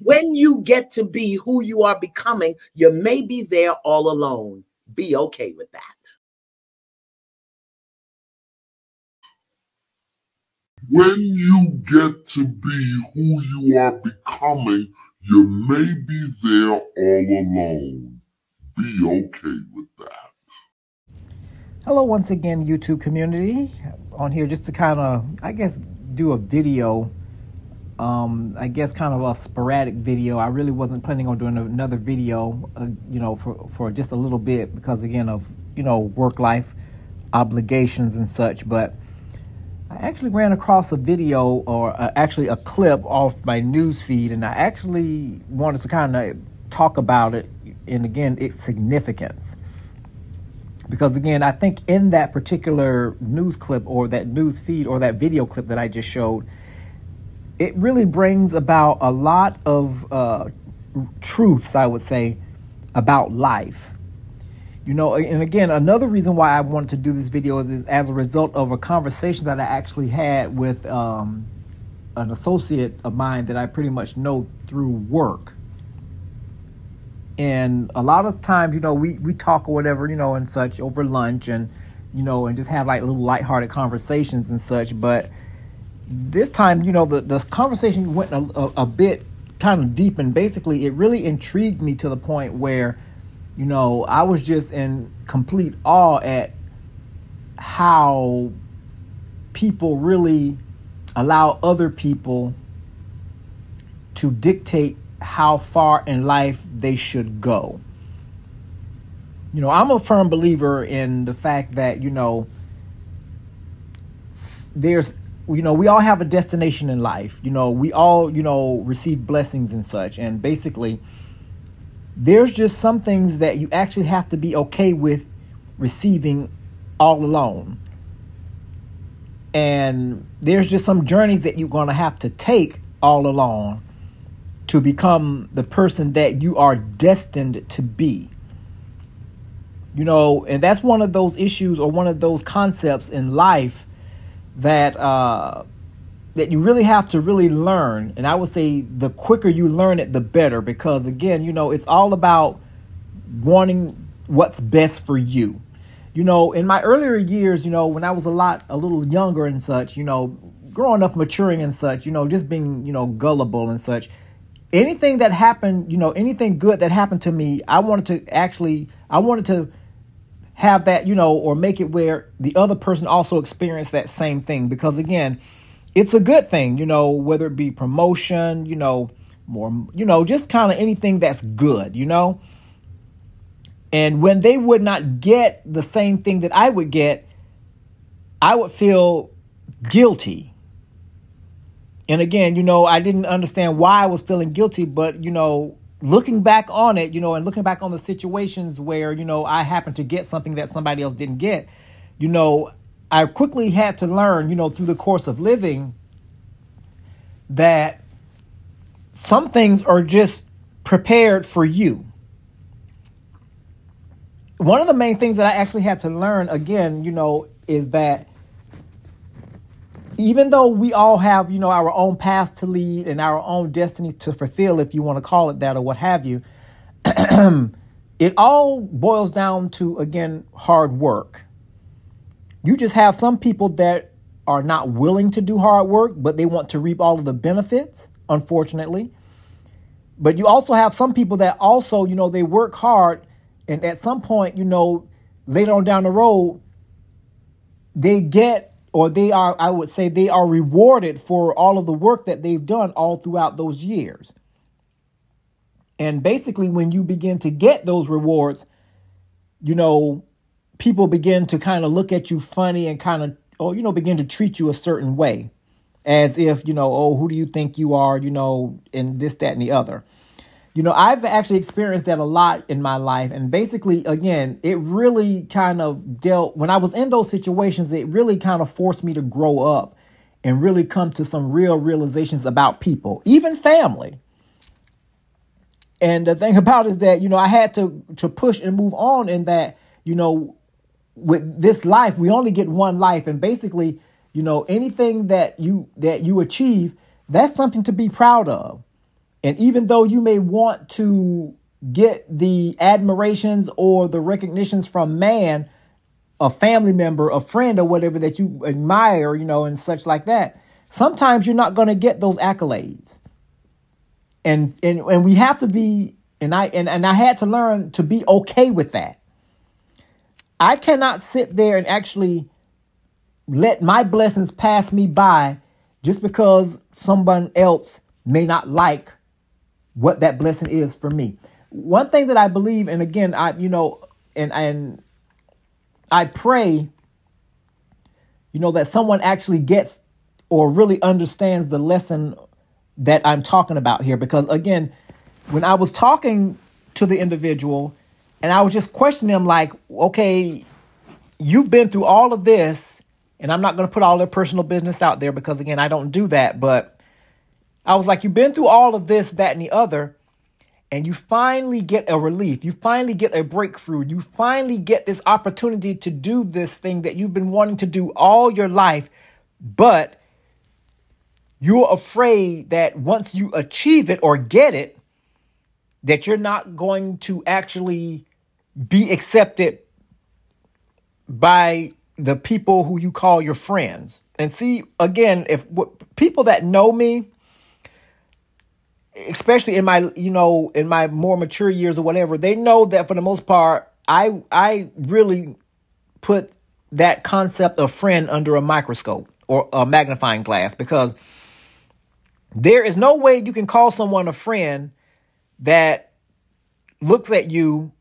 When you get to be who you are becoming, you may be there all alone. Be okay with that. When you get to be who you are becoming, you may be there all alone. Be okay with that. Hello, once again, YouTube community. On here just to kind of, I guess, do a video. I guess kind of a sporadic video. I really wasn't planning on doing another video, for just a little bit because, again, of, work life obligations and such. But I actually ran across a video or actually a clip off my news feed, and I actually wanted to kind of talk about it and, again, its significance. Because, again, I think in that particular news clip or that news feed or that video clip that I just showed, it really brings about a lot of truths, I would say, about life. And again, another reason why I wanted to do this video is as a result of a conversation that I actually had with an associate of mine that I pretty much know through work. And a lot of times, we talk or whatever, and such over lunch and, and just have like little lighthearted conversations and such. But this time, the conversation went a bit kind of deep, and basically it really intrigued me to the point where, I was just in complete awe at how people really allow other people to dictate how far in life they should go. I'm a firm believer in the fact that, there's, we all have a destination in life. We all, receive blessings and such. And basically, there's just some things that you actually have to be okay with receiving all alone. And there's just some journeys that you're going to have to take all alone to become the person that you are destined to be. And that's one of those issues or one of those concepts in life that that you really have to really learn. And I would say the quicker you learn it, the better, because again, it's all about wanting what's best for you. In my earlier years, when I was a little younger and such, growing up, maturing and such, just being, gullible and such, anything that happened, anything good that happened to me, I wanted to have that, or make it where the other person also experienced that same thing. Because again, it's a good thing, whether it be promotion, more, just kind of anything that's good, And when they would not get the same thing that I would get, I would feel guilty. And again, I didn't understand why I was feeling guilty, but, looking back on it, and looking back on the situations where, I happened to get something that somebody else didn't get, I quickly had to learn, through the course of living that some things are just prepared for you. One of the main things that I actually had to learn, again, is that even though we all have, our own paths to lead and our own destiny to fulfill, if you want to call it that or what have you, it all boils down to, again, hard work. You just have some people that are not willing to do hard work, but they want to reap all of the benefits, unfortunately. But you also have some people that also, they work hard, and at some point, later on down the road, they get, or they are, I would say they are rewarded for all of the work that they've done all throughout those years. And basically, when you begin to get those rewards, people begin to kind of look at you funny and kind of, begin to treat you a certain way as if, who do you think you are, and this, that, and the other. I've actually experienced that a lot in my life. And basically, again, it really kind of when I was in those situations, it really kind of forced me to grow up and really come to some real realizations about people, even family. And the thing about it is that, I had to push and move on in that, with this life, we only get one life. And basically, anything that you achieve, that's something to be proud of. And even though you may want to get the admirations or the recognitions from man, a family member, a friend, or whatever that you admire, and such like that, sometimes you're not going to get those accolades. And we have to be, and I had to learn to be okay with that. I cannot sit there and actually let my blessings pass me by just because someone else may not like what that blessing is for me. One thing that I believe, and again, I pray, that someone actually gets or really understands the lesson that I'm talking about here. Because again, when I was talking to the individual and I was just questioning them like, okay, you've been through all of this, and I'm not going to put all their personal business out there because again, I don't do that. But I was like, you've been through all of this, that, and the other, and you finally get a relief. You finally get a breakthrough. You finally get this opportunity to do this thing that you've been wanting to do all your life. But you're afraid that once you achieve it or get it, that you're not going to actually be accepted by the people who you call your friends. And see, again, people that know me, especially in my, in my more mature years or whatever, they know that for the most part, I really put that concept of friend under a microscope or a magnifying glass, because there is no way you can call someone a friend that looks at you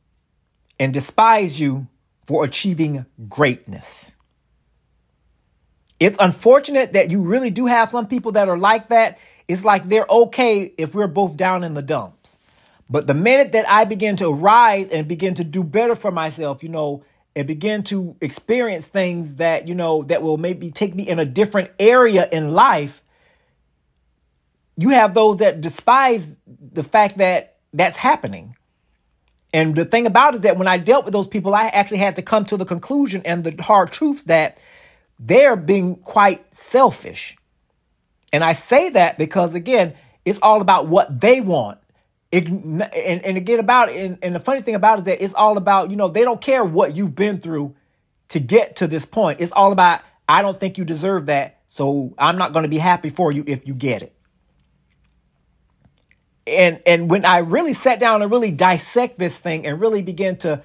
and despises you for achieving greatness. It's unfortunate that you really do have some people that are like that. It's like they're okay if we're both down in the dumps. But the minute that I begin to rise and begin to do better for myself, and begin to experience things that, that will maybe take me in a different area in life, you have those that despise the fact that that's happening. And the thing about it is that when I dealt with those people, I actually had to come to the conclusion and the hard truth that they're being quite selfish. And I say that because, again, it's all about what they want. And again, and the funny thing about it is that it's all about, they don't care what you've been through to get to this point. It's all about, I don't think you deserve that, so I'm not going to be happy for you if you get it. And when I really sat down and really dissect this thing and really began to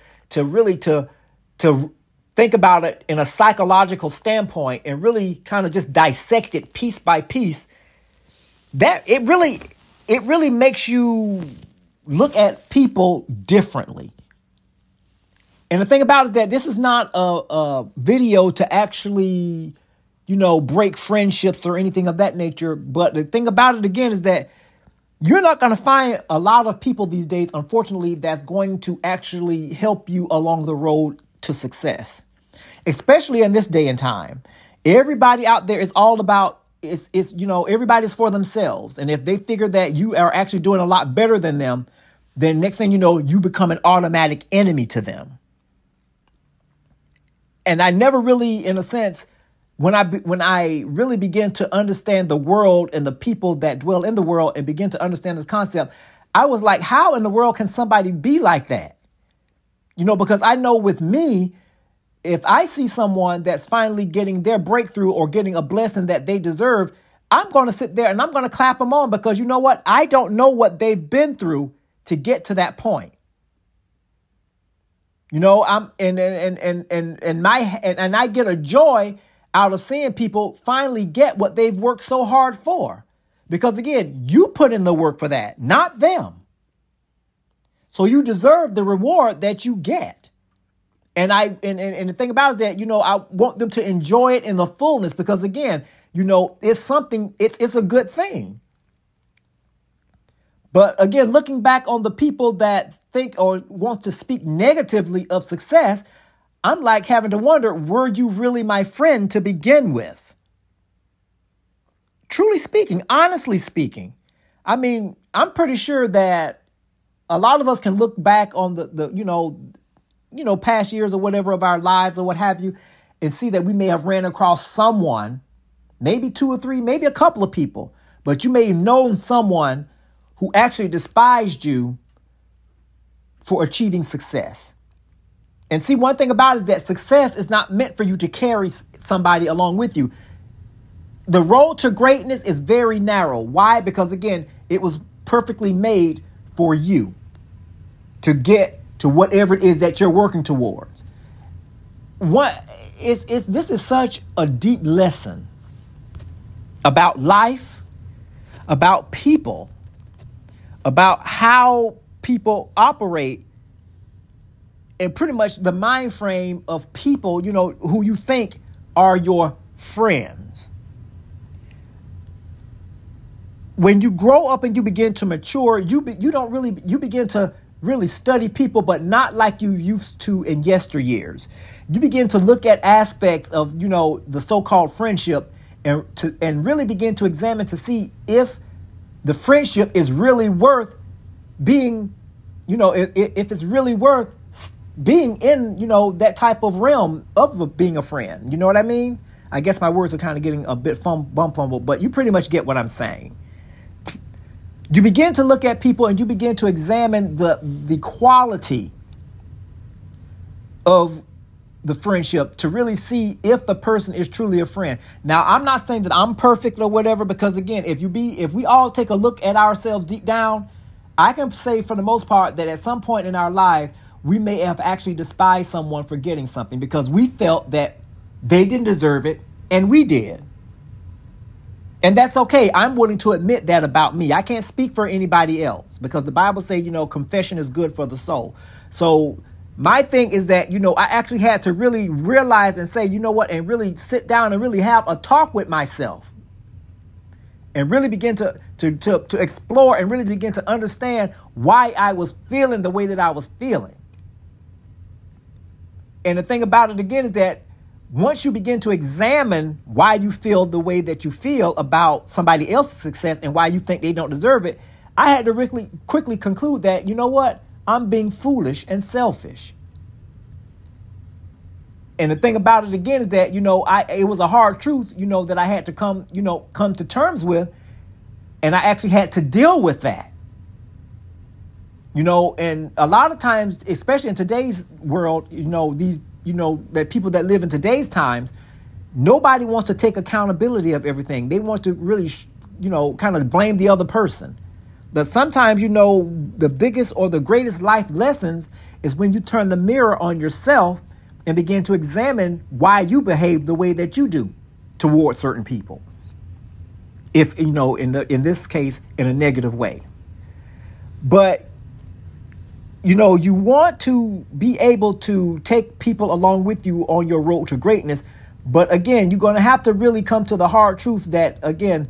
think about it in a psychological standpoint and really kind of just dissect it piece by piece, that it really makes you look at people differently. And the thing about it is that this is not a video to actually, break friendships or anything of that nature. But the thing about it, again, is that you're not going to find a lot of people these days, unfortunately, that's going to actually help you along the road to success, especially in this day and time. Everybody out there is all about, everybody's for themselves. And if they figure that you are actually doing a lot better than them, then next thing you know, you become an automatic enemy to them. And I never really, in a sense, when I really begin to understand the world and the people that dwell in the world and begin to understand this concept, I was like, how in the world can somebody be like that? Because I know with me, if I see someone that's finally getting their breakthrough or getting a blessing that they deserve, I'm going to sit there and I'm going to clap them on, because you know what? I don't know what they've been through to get to that point. I'm and I get a joy out of seeing people finally get what they've worked so hard for. Because again, you put in the work for that, not them. So you deserve the reward that you get. And the thing about it is that, I want them to enjoy it in the fullness, because again, it's something, it's a good thing. But again, looking back on the people that think or want to speak negatively of success, I'm like having to wonder, were you really my friend to begin with? Truly speaking, honestly speaking, I mean, I'm pretty sure that a lot of us can look back on the past years or whatever of our lives or what have you, and see that we may have ran across someone, maybe two or three, maybe a couple of people, but you may have known someone who actually despised you for achieving success. And see, one thing about it is that success is not meant for you to carry somebody along with you. The road to greatness is very narrow. Why? Because again, it was perfectly made for you to get to whatever it is that you're working towards. This is such a deep lesson about life, about people, about how people operate, and pretty much the mind frame of people, you know, who you think are your friends. When you grow up and you begin to mature, you begin to really study people, but not like you used to in yesteryears. You begin to look at aspects of, you know, the so-called friendship and really begin to examine to see if the friendship is really worth being, you know, if it's really worth being in, you know, that type of realm of being a friend. You know what I mean? I guess my words are kind of getting a bit fumbled, but you pretty much get what I'm saying. You begin to look at people and you begin to examine the quality of the friendship to really see if the person is truly a friend. Now, I'm not saying that I'm perfect or whatever, because again, if we all take a look at ourselves deep down, I can say for the most part that at some point in our lives, we may have actually despised someone for getting something because we felt that they didn't deserve it and we did. And that's okay. I'm willing to admit that about me. I can't speak for anybody else because the Bible says, you know, confession is good for the soul. So my thing is that, you know, I actually had to really realize and say, you know what, and really sit down and really have a talk with myself and really begin to explore and really begin to understand why I was feeling the way that I was feeling. And the thing about it again is that once you begin to examine why you feel the way that you feel about somebody else's success and why you think they don't deserve it, I had to quickly conclude that, you know what, I'm being foolish and selfish. And the thing about it again is that, you know, it was a hard truth, you know, that I had to come to terms with. And I actually had to deal with that. You know, and a lot of times, especially in today's world, you know, that people that live in today's times, nobody wants to take accountability of everything. They want to really, you know, kind of blame the other person. But sometimes, you know, the biggest or the greatest life lessons is when you turn the mirror on yourself and begin to examine why you behave the way that you do towards certain people. If, you know, in this case, in a negative way. But you know, you want to be able to take people along with you on your road to greatness. But again, you're going to have to really come to the hard truth that, again,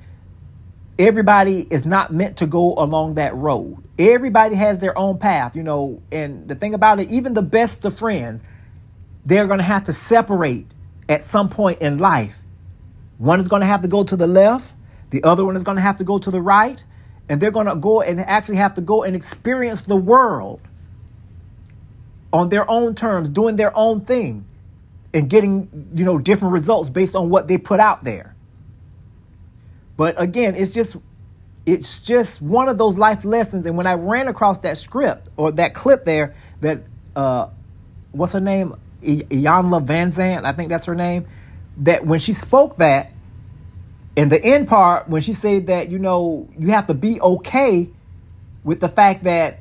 everybody is not meant to go along that road. Everybody has their own path, you know, and the thing about it, even the best of friends, they're going to have to separate at some point in life. One is going to have to go to the left. The other one is going to have to go to the right. And they're going to go and actually have to go and experience the world on their own terms, doing their own thing and getting, you know, different results based on what they put out there. But again, it's just one of those life lessons. And when I ran across that script or that clip there, that, what's her name? Iyanla Vanzant, I think that's her name, that when she spoke that in the end part, when she said that, you know, you have to be okay with the fact that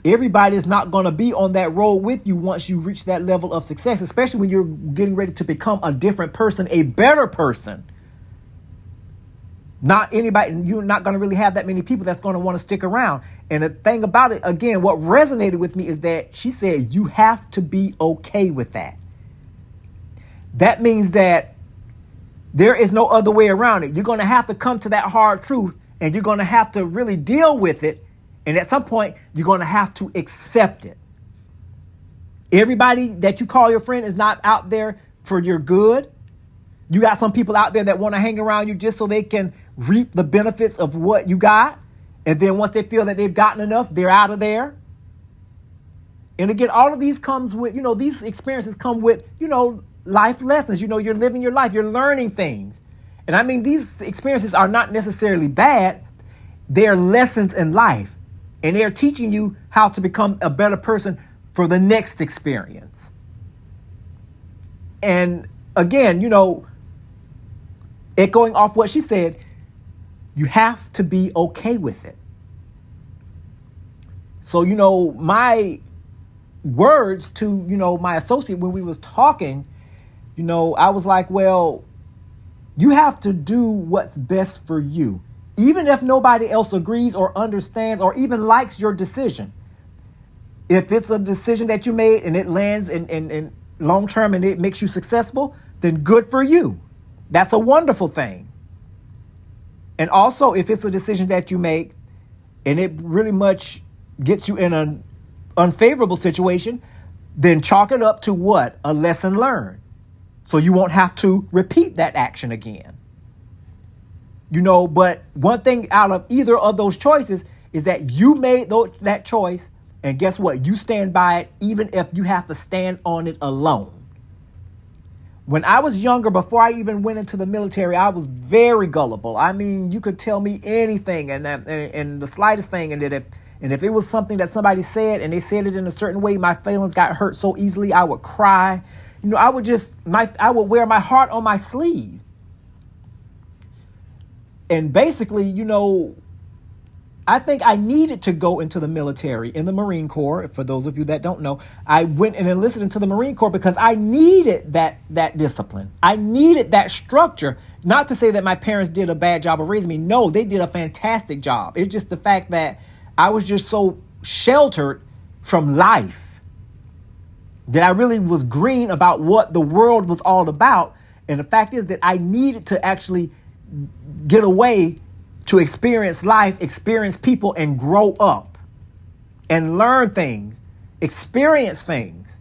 everybody is not going to be on that road with you once you reach that level of success, especially when you're getting ready to become a different person, a better person. Not anybody, you're not going to really have that many people that's going to want to stick around. And the thing about it, again, what resonated with me is that she said you have to be okay with that. That means that there is no other way around it. You're going to have to come to that hard truth and you're going to have to really deal with it. And at some point, you're going to have to accept it. Everybody that you call your friend is not out there for your good. You got some people out there that want to hang around you just so they can reap the benefits of what you got. And then once they feel that they've gotten enough, they're out of there. And again, all of these comes with, you know, these experiences come with, you know, life lessons. You know, you're living your life. You're learning things. And I mean, these experiences are not necessarily bad. they're lessons in life, and they're teaching you how to become a better person for the next experience. And again, echoing off what she said, you have to be okay with it. So, my words to, my associate when we was talking, I was like, well, you have to do what's best for you, even if nobody else agrees or understands or even likes your decision. If it's a decision that you made and it lands in long term and it makes you successful, then good for you. That's a wonderful thing. And also, if it's a decision that you make and it really much gets you in an unfavorable situation, then chalk it up to what? A lesson learned. So you won't have to repeat that action again. But one thing out of either of those choices is that you made that choice. And guess what? You stand by it, even if you have to stand on it alone. When I was younger, before I even went into the military, I was very gullible. I mean, you could tell me anything and the slightest thing. And if it was something that somebody said and they said it in a certain way, my feelings got hurt so easily, I would cry. I would wear my heart on my sleeve. And basically, I think I needed to go into the military, in the Marine Corps. For those of you that don't know, I went and enlisted into the Marine Corps because I needed that discipline. I needed that structure. Not to say that my parents did a bad job of raising me. No, they did a fantastic job. It's just the fact that I was just so sheltered from life that I really was green about what the world was all about. And the fact is that I needed to actually get away to experience life, experience people, and grow up and learn things, experience things.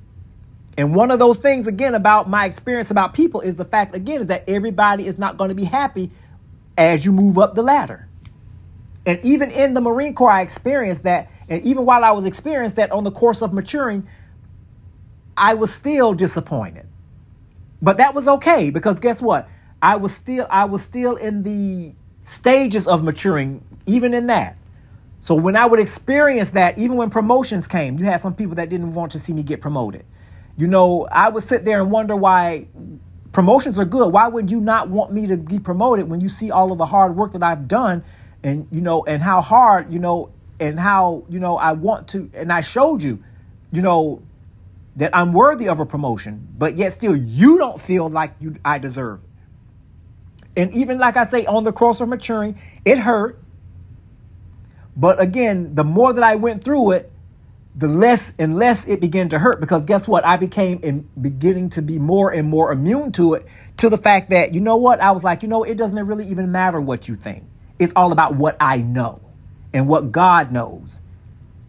And one of those things, again, about my experience about people is the fact, again, is that everybody is not going to be happy as you move up the ladder. And even in the Marine Corps, I experienced that. And even while I was experienced that on the course of maturing, I was still disappointed. But that was okay, because guess what? I was still in the stages of maturing, even in that. So when I would experience that, even when promotions came, you had some people that didn't want to see me get promoted. I would sit there and wonder why promotions are good. Why would you not want me to be promoted when you see all of the hard work that I've done and, and how hard, and how, I want to, and I showed you, that I'm worthy of a promotion, but yet still you don't feel like I deserve it. And even like I say, on the course of maturing, it hurt. But again, the more that I went through it, the less and less it began to hurt, because guess what? I became beginning to be more and more immune to it, to the fact that, I was like, it doesn't really even matter what you think. It's all about what I know and what God knows.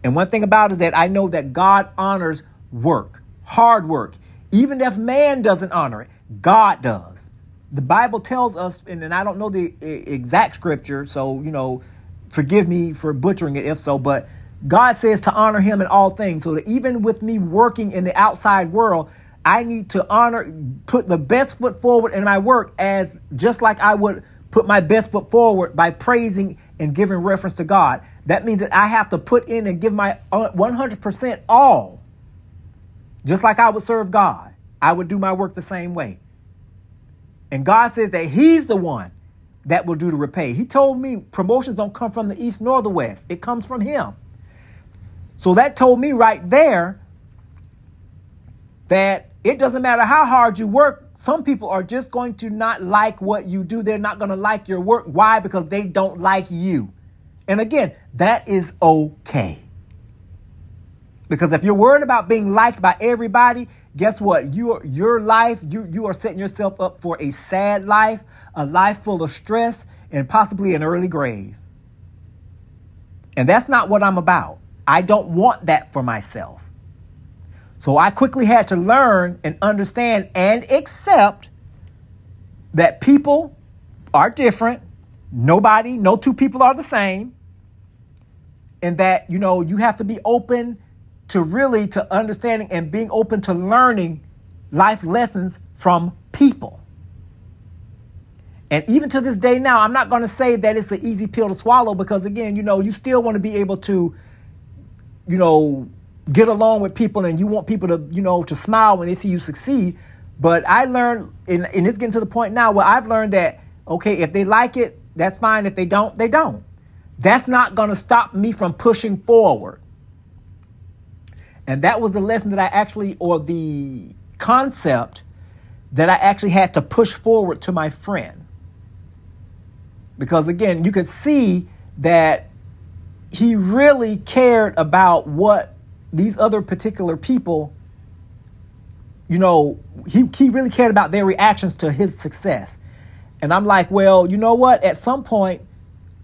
And one thing about it is that I know that God honors work, hard work. Even if man doesn't honor it, God does. The Bible tells us, and I don't know the exact scripture, so, forgive me for butchering it if so, but God says to honor him in all things. So that even with me working in the outside world, I need to put the best foot forward in my work, as just like I would put my best foot forward by praising and giving reference to God. That means that I have to put in and give my 100% all. Just like I would serve God, I would do my work the same way. And God says that he's the one that will do the repay. He told me promotions don't come from the east nor the west. It comes from him. So that told me right there that it doesn't matter how hard you work. Some people are just going to not like what you do. They're not going to like your work. Why? Because they don't like you. And again, that is okay. Because if you're worried about being liked by everybody, guess what? Your life, you are setting yourself up for a sad life, a life full of stress, and possibly an early grave. And that's not what I'm about. I don't want that for myself. So I quickly had to learn and understand and accept that people are different. No two people are the same. And that, you have to be open to understanding and being open to learning life lessons from people. And even to this day now, I'm not going to say that it's an easy pill to swallow because, again, you still want to be able to, get along with people, and you want people to, to smile when they see you succeed. But I learned, and it's getting to the point now where I've learned that, okay, if they like it, that's fine. If they don't, they don't. That's not going to stop me from pushing forward. And that was the lesson that I actually, or the concept that I actually had to push forward to my friend. Because again, you could see that he really cared about what these other particular people, he really cared about their reactions to his success. And I'm like, well, you know what? At some point,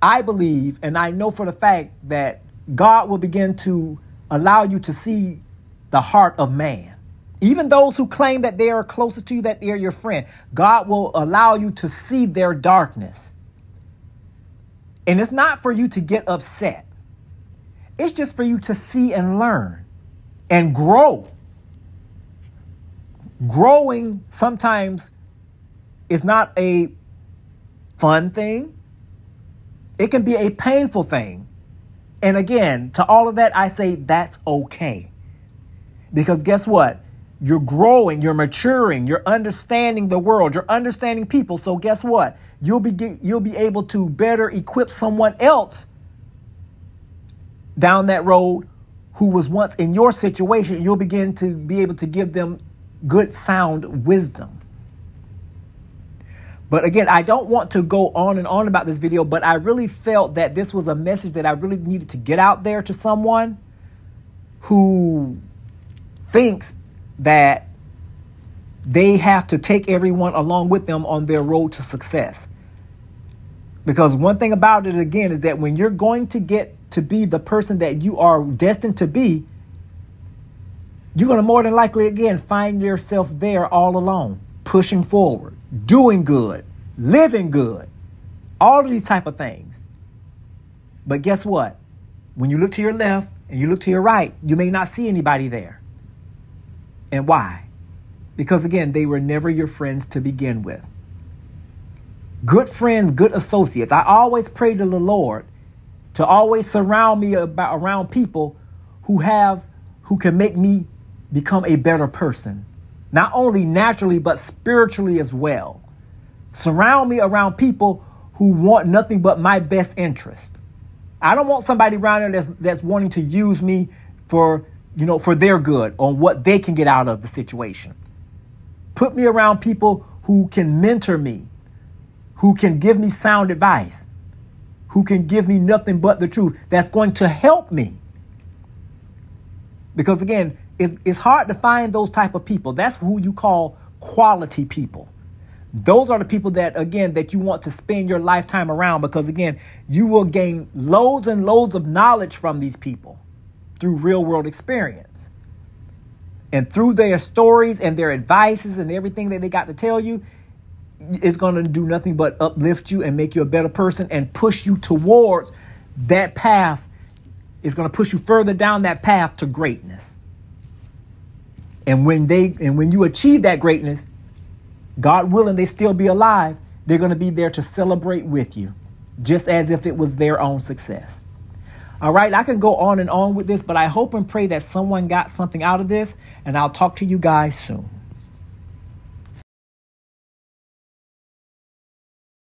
I believe, and I know for the fact that God will begin to allow you to see the heart of man. Even those who claim that they are closest to you, that they're your friend, God will allow you to see their darkness. And it's not for you to get upset. It's just for you to see and learn and grow. Growing sometimes is not a fun thing. It can be a painful thing. And again, to all of that, I say that's okay. Because guess what? You're growing, you're maturing, you're understanding the world, you're understanding people. So guess what? You'll be able to better equip someone else down that road who was once in your situation. You'll begin to be able to give them good, sound wisdom. But again, I don't want to go on and on about this video, but I really felt that this was a message that I really needed to get out there to someone who thinks that they have to take everyone along with them on their road to success. Because one thing about it, again, is that when you're going to get to be the person that you are destined to be, you're going to more than likely, again, find yourself there all alone, pushing forward, doing good, living good, all of these type of things. But guess what? When you look to your left and you look to your right, you may not see anybody there. And why? Because again, they were never your friends to begin with. Good friends, good associates. I always pray to the Lord to always surround me around people who can make me become a better person. Not only naturally, but spiritually as well. Surround me around people who want nothing but my best interest. I don't want somebody around there that's wanting to use me for their good, on what they can get out of the situation. Put me around people who can mentor me, who can give me sound advice, who can give me nothing but the truth, that's going to help me. Because again, it's hard to find those type of people. That's who you call quality people. Those are the people that, again, that you want to spend your lifetime around, because again, you will gain loads and loads of knowledge from these people through real world experience. And through their stories and their advices and everything that they got to tell you, it's going to do nothing but uplift you and make you a better person and push you towards that path. It's going to push you further down that path to greatness. And when you achieve that greatness, God willing, they still be alive, they're going to be there to celebrate with you, just as if it was their own success. All right, I can go on and on with this, but I hope and pray that someone got something out of this, and I'll talk to you guys soon.